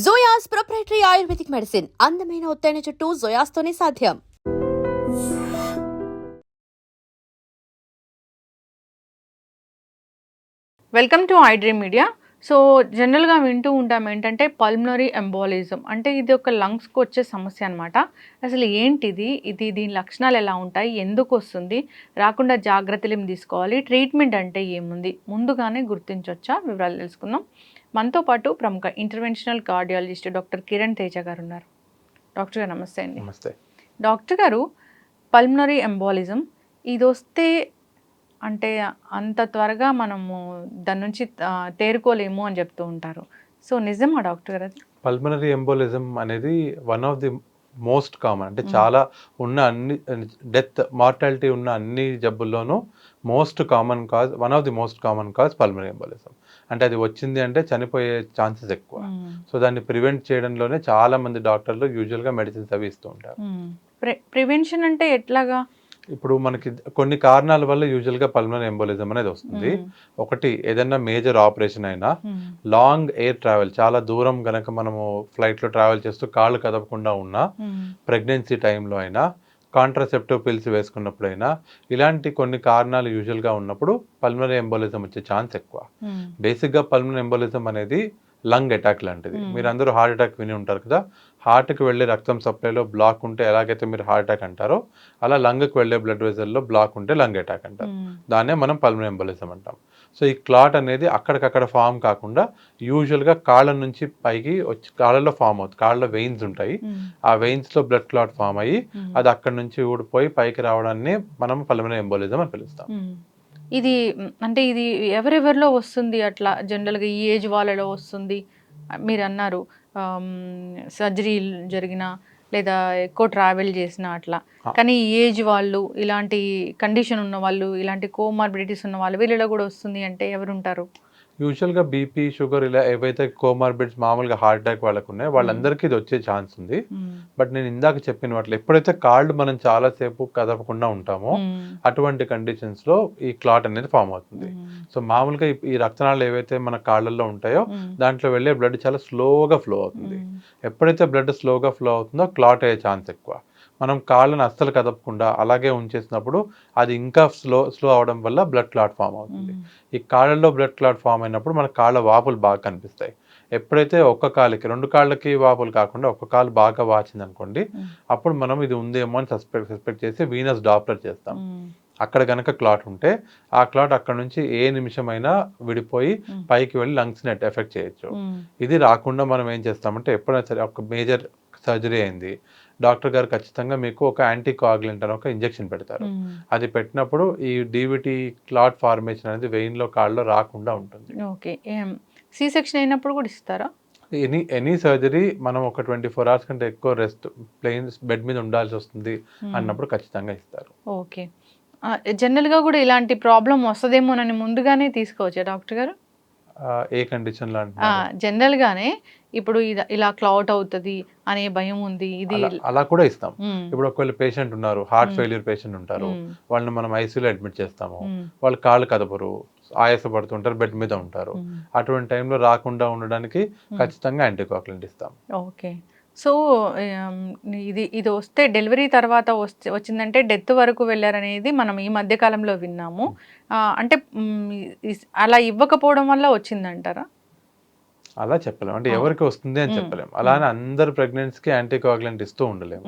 జోయాస్ proprietary ayurvedic medicine అందమైన ఒత్తైన చుట్టూ జోయాస్తోనే సాధ్యం. Welcome to I dream media. So జనరల్గా వింటూ ఉంటాం ఏంటంటే పల్మనరీ ఎంబోలిజం అంటే ఇది ఒక లంగ్స్కి వచ్చే సమస్య అనమాట. అసలు ఏంటిది, దీని లక్షణాలు ఎలా ఉంటాయి, ఎందుకు వస్తుంది, రాకుండా జాగ్రత్తలు ఏం తీసుకోవాలి, ట్రీట్మెంట్ అంటే ఏముంది, ముందుగానే గుర్తించవచ్చా, వివరాలు తెలుసుకుందాం. మనతో పాటు ప్రముఖ interventional cardiologist doctor Kiran Teja గారు ఉన్నారు. డాక్టర్ గారు నమస్తే అండి. నమస్తే డాక్టర్ గారు, పల్మనరీ ఎంబోలిజం ఇది వస్తే అంటే అంత త్వరగా మనము దాని నుంచి తేరుకోలేము అని చెప్తూ ఉంటారు. సో నిజమా డాక్టర్ గారు అది? పల్మనరీ ఎంబోలిజం అనేది one of the most common, అంటే చాలా ఉన్న అన్ని డెత్ మార్టాలిటీ ఉన్న అన్ని జబ్బుల్లోనూ most common cause, one of the most common cause pulmonary embolism. అంటే అది వచ్చింది అంటే చనిపోయే ఛాన్సెస్ ఎక్కువ. సో దాన్ని ప్రివెంట్ చేయడంలోనే చాలా మంది డాక్టర్లు యూజువల్గా మెడిసిన్స్ అవి ఇస్తూ ఉంటారు. ప్రివెన్షన్ అంటే ఎట్లాగా? ఇప్పుడు మనకి కొన్ని కారణాల వల్ల యూజువల్గా పల్మనరీ ఎంబోలిజం అనేది వస్తుంది. ఒకటి, ఏదైనా మేజర్ ఆపరేషన్ అయినా, లాంగ్ ఎయిర్ ట్రావెల్, చాలా దూరం గనక మనము ఫ్లైట్లో ట్రావెల్ చేస్తూ కాళ్ళు కదపకుండా ఉన్నా, ప్రెగ్నెన్సీ టైంలో అయినా, కాంట్రాసెప్టివ్ పిల్స్ వేసుకున్నప్పుడైనా, ఇలాంటి కొన్ని కారణాలు యూజువల్గా ఉన్నప్పుడు పల్మనరీ ఎంబోలిజం వచ్చే ఛాన్స్ ఎక్కువ. బేసిక్గా పల్మనరీ ఎంబోలిజం అనేది లంగ్ అటాక్ లాంటిది. మీరు అందరూ హార్ట్ అటాక్ విని ఉంటారు కదా. హార్ట్కి వెళ్ళే రక్తం సప్లైలో బ్లాక్ ఉంటే ఎలాగైతే మీరు హార్ట్ అటాక్ అంటారో, అలా లంగ్కి వెళ్ళే బ్లడ్ వెజల్లో బ్లాక్ ఉంటే లంగ్ అటాక్ అంటారు. దాన్నే మనం పల్మనరీ ఎంబోలిజం అంటాం. సో ఈ క్లాట్ అనేది అక్కడికక్కడ ఫామ్ కాకుండా యూజువల్గా కాళ్ళ నుంచి పైకి వచ్చి కాళ్ళలో ఫామ్ అవుతుంది. కాళ్ళలో వెయిన్స్ ఉంటాయి, ఆ వెయిన్స్లో బ్లడ్ క్లాట్ ఫామ్ అయ్యి అది అక్కడి నుంచి ఊడిపోయి పైకి రావడాన్ని మనం పల్మనరీ ఎంబోలిజం అని పిలుస్తాం. ఇది అంటే ఇది ఎవరెవరిలో వస్తుంది? అట్లా జనరల్గా ఈ ఏజ్ వాళ్ళలో వస్తుంది మీరు అన్నారు, సర్జరీ జరిగిన లేదా ఎక్కువ ట్రావెల్ చేసిన అట్లా. కానీ ఈ ఏజ్ వాళ్ళు, ఇలాంటి కండిషన్ ఉన్న వాళ్ళు, ఇలాంటి కోమార్బిడిటీస్ ఉన్న వాళ్ళు, వీళ్ళలో కూడా వస్తుంది అంటే ఎవరు ఉంటారు? యూజువల్గా బీపీ, షుగర్, ఇలా ఏవైతే కోమార్బిడ్స్ మామూలుగా హార్ట్ అటాక్ వాళ్ళకు ఉన్నాయో వాళ్ళందరికీ ఇది వచ్చే ఛాన్స్ ఉంది. బట్ నేను ఇందాక చెప్పిన వాటిలో ఎప్పుడైతే కాళ్ళు మనం చాలాసేపు కదపకుండా ఉంటామో అటువంటి కండిషన్స్లో ఈ క్లాట్ అనేది ఫామ్ అవుతుంది. సో మామూలుగా ఈ రక్తనాళాలు ఏవైతే మన కాళ్ళల్లో ఉంటాయో దాంట్లో వెళ్ళే బ్లడ్ చాలా స్లోగా ఫ్లో అవుతుంది. ఎప్పుడైతే బ్లడ్ స్లోగా ఫ్లో అవుతుందో క్లాట్ అయ్యే ఛాన్స్ ఎక్కువ. మనం కాళ్ళను అస్సలు కదపకుండా అలాగే ఉంచేసినప్పుడు అది ఇంకా స్లో అవడం వల్ల బ్లడ్ క్లాట్ ఫామ్ అవుతుంది. ఈ కాళ్ళల్లో బ్లడ్ క్లాట్ ఫామ్ అయినప్పుడు మన కాళ్ళ వాపులు బాగా కనిపిస్తాయి. ఎప్పుడైతే ఒక్క కాలుకి, రెండు కాళ్ళకి వాపులు కాకుండా ఒక్క కాలు బాగా వాచింది అనుకోండి, అప్పుడు మనం ఇది ఉందేమో అని సస్పెక్ట్ చేసి వీనస్ డాప్లర్ చేస్తాం. అక్కడ కనుక క్లాట్ ఉంటే ఆ క్లాట్ అక్కడ నుంచి ఏ నిమిషమైనా విడిపోయి పైకి వెళ్ళి లంగ్స్ని ఎఫెక్ట్ చేయొచ్చు. ఇది రాకుండా మనం ఏం చేస్తామంటే, ఎప్పుడైనా సరే ఒక మేజర్ సర్జరీ అయింది, డాక్టర్ గారు ఖచ్చితంగా మీకు ఒక యాంటీ కోయాగులెంట్ అని ఒక ఇంజెక్షన్ పెడతారు. అది పెట్టినప్పుడు ఈ డీవిటీ క్లాట్ ఫార్మేషన్ అనేది వెయిన్లో కాళ్ళలో రాకుండా ఉంటుంది. ఓకే. సి సెక్షన్ అయినప్పుడు కూడా ఇస్తారా? ఎనీ సర్జరీ మనం ఒక 24 hours కంటే ఎక్కువ రెస్ట్, ప్లెయిన్ బెడ్ మీద ఉండాల్సి వస్తుంది అన్నప్పుడు ఖచ్చితంగా ఇస్తారు. ఓకే. జనరల్గా కూడా ఇలాంటి ప్రాబ్లం వస్తుందేమోనని ముందుగానే తీసుకోవచ్చా డాక్టర్ గారు? ఏ కండిషన్లో? జనరల్గానే ఇప్పుడు ఇలా క్లాట్ అవుతుంది అనే భయం ఉంది, ఇది అలా కూడా ఇస్తాం. ఇప్పుడు ఒకవేళ పేషెంట్ ఉన్నారు, హార్ట్ ఫెయిల్యూర్ పేషెంట్ ఉంటారు, వాళ్ళని మనం ఐసీయూలో అడ్మిట్ చేస్తాము, వాళ్ళు కాళ్ళు కదపరు, ఆయాసపడుతుంటారు, బెడ్ మీద ఉంటారు. అటువంటి టైంలో రాకుండా ఉండడానికి ఖచ్చితంగా యాంటీకోయాగులెంట్ ఇస్తాం. ఓకే. సో ఇది వస్తే డెలివరీ తర్వాత వచ్చిందంటే డెత్ వరకు వెళ్ళారనేది మనం ఈ మధ్య కాలంలో విన్నాము. అంటే అలా ఇవ్వకపోవడం వల్ల వచ్చిందంటారా? అలా చెప్పలేము, అంటే ఎవరికి వస్తుంది అని చెప్పలేము. అలానే అందరు ప్రెగ్నెన్సీకి యాంటీకోయాగులెంట్ ఇస్తూ ఉండలేము,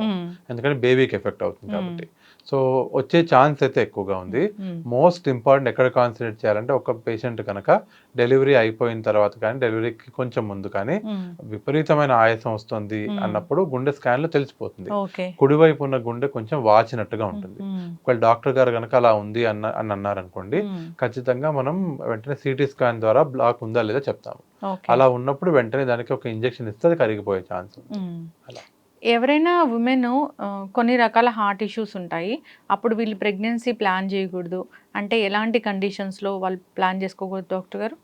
ఎందుకంటే బేబీకి ఎఫెక్ట్ అవుతుంది కాబట్టి. సో వచ్చే ఛాన్స్ అయితే ఎక్కువగా ఉంది. మోస్ట్ ఇంపార్టెంట్ ఎక్కడ కాన్సన్ట్రేట్ చేయాలంటే, ఒక పేషెంట్ కనుక డెలివరీ అయిపోయిన తర్వాత కానీ డెలివరీకి కొంచెం ముందు కానీ విపరీతమైన ఆయాసం వస్తుంది అన్నప్పుడు గుండె స్కాన్లో తెలిసిపోతుంది. కుడివైపు ఉన్న గుండె కొంచెం వాచినట్టుగా ఉంటుంది. ఒకవేళ డాక్టర్ గారు కనుక అలా ఉంది అని అన్నారనుకోండి, ఖచ్చితంగా మనం వెంటనే సిటీ స్కాన్ ద్వారా బ్లాక్ ఉందా లేదా చెప్తాము. అలా ఉన్నప్పుడు వెంటనే దానికి ఒక ఇంజెక్షన్ ఇస్తే అది కరిగిపోయే ఛాన్స్ ఉంది. అలా ఎవరైనా ఉమెన్ కొన్ని రకాల హార్ట్ ఇష్యూస్ ఉంటాయి, అప్పుడు వీళ్ళు ప్రెగ్నెన్సీ ప్లాన్ చేయకూడదు అంటే ఎలాంటి కండిషన్స్లో వాళ్ళు ప్లాన్ చేసుకోకూడదు డాక్టర్ గారు?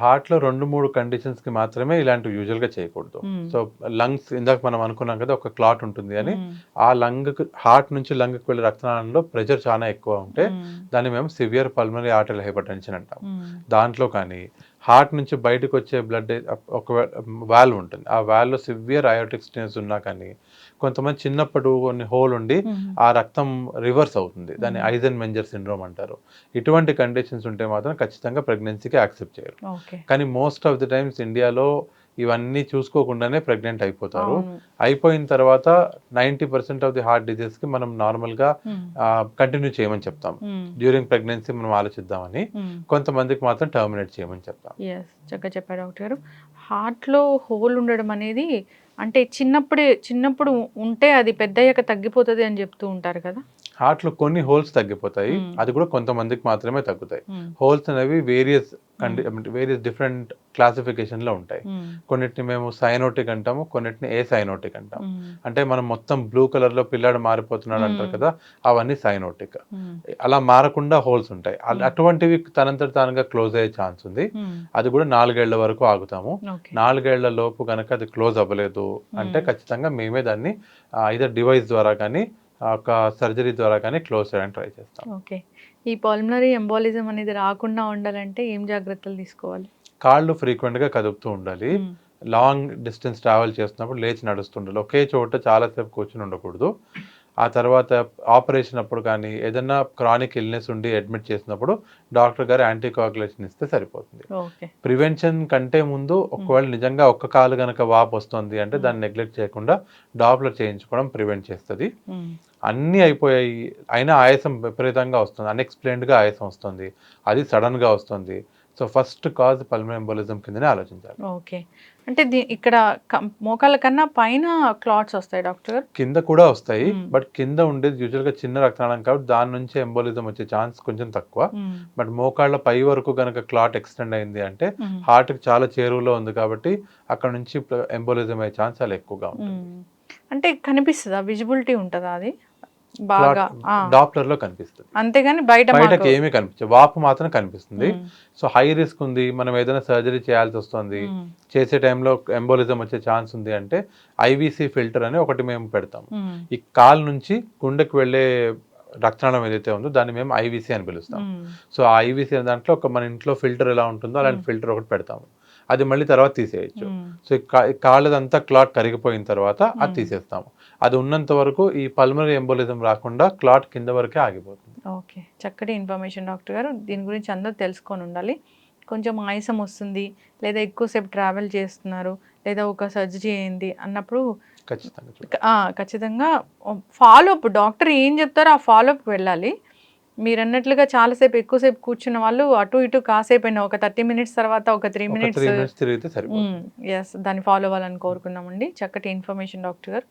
హార్ట్లో 2-3 కండిషన్స్కి మాత్రమే ఇలాంటివి యూజువల్గా చేయకూడదు. సో లంగ్స్, ఇందాక మనం అనుకున్నాం కదా ఒక క్లాట్ ఉంటుంది అని, ఆ హార్ట్ నుంచి లంగ్కి వెళ్ళే రక్తనాళంలో ప్రెషర్ చాలా ఎక్కువ ఉంటే దాన్ని మేము సివియర్ పల్మనరీ ఆర్టరీ హైపర్టెన్షన్ అంటాం. దాంట్లో కానీ హార్ట్ నుంచి బయటకు వచ్చే బ్లడ్ ఒక వాల్వ్ ఉంటుంది. ఆ వాల్వ్లో సివియర్ అయోటిక్ స్టెన్స్ ఉన్నా కానీ కొంతమంది చిన్నప్పుడు కొన్ని హోల్ ఉండి ఆ రక్తం రివర్స్ అవుతుంది. దాన్ని ఐజెన్మెంజర్ సిండ్రోమ్ అంటారు. ఇటువంటి కండిషన్స్ ఉంటే మాత్రం ఖచ్చితంగా ప్రెగ్నెన్సీకి యాక్సెప్ట్ చేయరు. ఓకే. కానీ మోస్ట్ ఆఫ్ ది టైమ్స్ ఇండియాలో ఇవన్నీ చూసుకోకుండానే ప్రెగ్నెంట్ అయిపోతారు. అవును. అయిపోయిన తర్వాత 90% ఆఫ్ ది హార్ట్ డిజీజ్కి మనం నార్మల్గా కంటిన్యూ చేయమని చెప్తాం. డ్యూరింగ్ ప్రెగ్నెన్సీ మనం ఆలోచిద్దామని. కొంతమందికి మాత్రం టర్మినేట్ చేయమని చెప్తాం. ఎస్, చక్కగా చెప్పారు డాక్టర్ గారు. హార్ట్లో హోల్ ఉండడం అనేది అంటే చిన్నప్పుడు ఉంటే అది పెద్దయ్యాక తగ్గిపోతుంది అని చెప్తూ ఉంటారు కదా. హార్ట్లో కొన్ని హోల్స్ తగ్గిపోతాయి. అది కూడా కొంతమందికి మాత్రమే తగ్గుతాయి. హోల్స్ అనేవి వేరియస్ డిఫరెంట్ క్లాసిఫికేషన్లో ఉంటాయి. కొన్నిటిని మేము సైనోటిక్ అంటాము, కొన్నిటిని ఏ సైనోటిక్ అంటాం. అంటే మనం మొత్తం బ్లూ కలర్లో పిల్లాడు మారిపోతున్నాడు అంటారు కదా, అవన్నీ సైనోటిక్. అలా మారకుండా హోల్స్ ఉంటాయి. అటువంటివి తనంతట తానుగా క్లోజ్ అయ్యే ఛాన్స్ ఉంది. అది కూడా 4 ఏళ్ల వరకు ఆగుతాము. 4 ఏళ్ల లోపు కనుక అది క్లోజ్ అవ్వలేదు అంటే ఖచ్చితంగా మేమే దాన్ని ఐదర్ డివైస్ ద్వారా కానీ ఒక సర్జరీ ద్వారా కానీ క్లోజ్ చేయడానికి ట్రై చేస్తాం. ఓకే. ఈ పల్మనరీ ఎంబాలిజం అనేది రాకుండా ఉండాలంటే ఏం జాగ్రత్తలు తీసుకోవాలి? కాళ్ళు ఫ్రీక్వెంట్గా కదుపుతూ ఉండాలి. లాంగ్ డిస్టెన్స్ ట్రావెల్ చేస్తున్నప్పుడు లేచి నడుస్తుండాలి. ఒకే చోట చాలాసేపు కూర్చుని ఉండకూడదు. ఆ తర్వాత ఆపరేషన్ అప్పుడు కానీ ఏదైనా క్రానిక్ ఇల్నెస్ ఉండి అడ్మిట్ చేసినప్పుడు డాక్టర్ గారు యాంటీకోయాగులేషన్ ఇస్తే సరిపోతుంది. ప్రివెన్షన్ కంటే ముందు ఒకవేళ నిజంగా ఒక్క కాలు కనుక వాపు వస్తుంది అంటే దాన్ని నెగ్లెక్ట్ చేయకుండా డాప్లర్ చేయించుకోవడం ప్రివెంట్ చేస్తుంది. అన్నీ అయిపోయాయి అయినా ఆయాసం విపరీతంగా వస్తుంది, అన్ఎక్స్ప్లెయిన్డ్గా ఆయాసం వస్తుంది, అది సడన్గా వస్తుంది. So first cause pulmonary embolism కిందనే ఆలోచించాలి. ఓకే. అంటే ఇక్కడ మోకాళ్ళ కన్నా పైన క్లాట్స్ వస్తాయి డాక్టర్ గారు? కింద కూడా వస్తాయి. బట్ కింద ఉండేది యూజువల్గా చిన్న రక్తనాళం కాబట్టి దాని నుంచి ఎంబోలిజం వచ్చే ఛాన్స్ కొంచెం తక్కువ. బట్ మోకాళ్ళ పై వరకు కనుక క్లాట్ ఎక్స్టెండ్ అయింది అంటే హార్ట్కి చాలా చేరువలో ఉంది కాబట్టి అక్కడ నుంచి ఎంబోలిజం అయ్యే ఛాన్స్ చాలా ఎక్కువగా ఉంటుంది. అంటే కనిపిస్తుందా, విజిబిలిటీ ఉంటుందా అది బాగా? డాప్లర్ లో కనిపిస్తుంది, అంతేగాని బయటకి ఏమీ కనిపించదు. వాపు మాత్రం కనిపిస్తుంది. సో హై రిస్క్ ఉంది, మనం ఏదైనా సర్జరీ చేయాల్సి వస్తుంది, చేసే టైంలో ఎంబోలిజం వచ్చే ఛాన్స్ ఉంది అంటే ఐవీసీ ఫిల్టర్ అని ఒకటి మేము పెడతాం. ఈ కాల్ నుంచి గుండెకి వెళ్ళే రక్తనాళం ఏదైతే ఉందో దాన్ని మేము ఐవీసీ అని పిలుస్తాం. సో ఆ ఐవీసీ అనే దాంట్లో ఒక మన ఇంట్లో ఫిల్టర్ ఎలా ఉంటుందో అలాంటి ఫిల్టర్ ఒకటి పెడతాము. అది మళ్ళీ తర్వాత తీసేయచ్చు. సో కాళ్ళదంతా క్లాట్ కరిగిపోయిన తర్వాత అది తీసేస్తాము. అది ఉన్నంత వరకు ఈ పల్మనరీ ఎంబోలిజం రాకుండా క్లాట్ కింద వరకే ఆగిపోతుంది. ఓకే, చక్కటి ఇన్ఫర్మేషన్ డాక్టర్ గారు. దీని గురించి అందరూ తెలుసుకొని ఉండాలి. కొంచెం ఆయాసం వస్తుంది లేదా ఎక్కువసేపు ట్రావెల్ చేస్తున్నారు లేదా ఒక సర్జరీ అయింది అన్నప్పుడు ఖచ్చితంగా ఫాలోఅప్ డాక్టర్ ఏం చెప్తారో ఆ ఫాలోఅప్కి వెళ్ళాలి. మీరు అన్నట్లుగా చాలాసేపు ఎక్కువసేపు కూర్చున్న వాళ్ళు అటు ఇటు కాసేపు అయినా ఒక 30 మినిట్స్ తర్వాత ఒక 3 మినిట్స్ తిరిగితే సరిపోతుంది. దాన్ని ఫాలో అవ్వాలని కోరుకున్నామండి. చక్కటి ఇన్ఫర్మేషన్ డాక్టర్ గారు.